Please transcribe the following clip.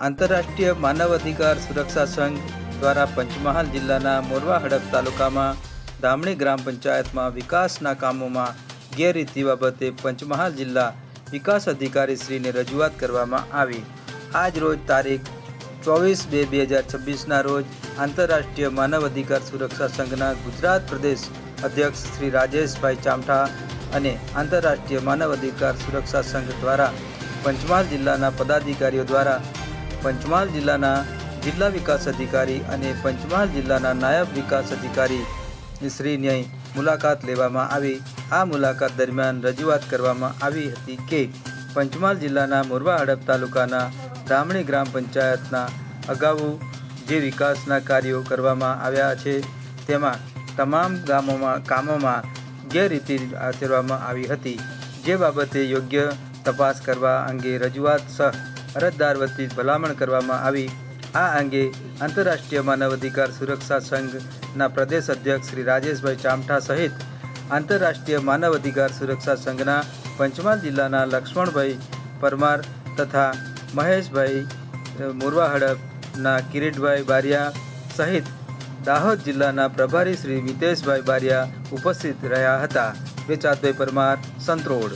આંતરરાષ્ટ્રીય માનવ અધિકાર સુરક્ષા સંઘ દ્વારા પંચમહાલ જિલ્લાના મોરવા હડપ તાલુકામાં ધામણી ગ્રામ પંચાયતમાં વિકાસના કામોમાં ગેરરીતિ બાબતે પંચમહાલ જિલ્લા વિકાસ અધિકારી શ્રીને રજૂઆત કરવામાં આવી। આજ રોજ તારીખ 24/2/2026ના રોજ આંતરરાષ્ટ્રીય માનવ અધિકાર સુરક્ષા સંઘના ગુજરાત પ્રદેશ અધ્યક્ષ શ્રી રાજેશભાઈ ચામઠા અને આંતરરાષ્ટ્રીય માનવ અધિકાર સુરક્ષા સંઘ દ્વારા પંચમહાલ જિલ્લાના પદાધિકારીઓ દ્વારા પંચમહાલ જિલ્લાના જિલ્લા વિકાસ અધિકારી અને પંચમહાલ જિલ્લાના નાયબ વિકાસ અધિકારી શ્રીની મુલાકાત લેવામાં આવી। આ મુલાકાત દરમિયાન રજૂઆત કરવામાં આવી હતી કે પંચમહાલ જિલ્લાના મોરવા હડપ તાલુકાના ધામણી ગ્રામ પંચાયતના અગાઉ જે વિકાસના કાર્યો કરવામાં આવ્યા છે તેમાં તમામ કામોમાં ગેરરીતિ આચરવામાં આવી હતી, જે બાબતે યોગ્ય તપાસ કરવા અંગે રજૂઆત સહ અરજદાર વતી ભલામણ કરવામાં આવી। આ અંગે આંતરરાષ્ટ્રીય માનવ અધિકાર સુરક્ષા સંઘના પ્રદેશ અધ્યક્ષ શ્રી રાજેશભાઈ ચામઠા સહિત આંતરરાષ્ટ્રીય માનવ અધિકાર સુરક્ષા સંઘના પંચમહાલ જિલ્લાના લક્ષ્મણભાઈ પરમાર તથા મહેશભાઈ મોરવા હડપના કિરીટભાઈ બારિયા સહિત દાહોદ જિલ્લાના પ્રભારી શ્રી મિતેશભાઈ બારિયા ઉપસ્થિત રહ્યા હતા। વેચાતભાઈ પરમાર, સંતરોડ।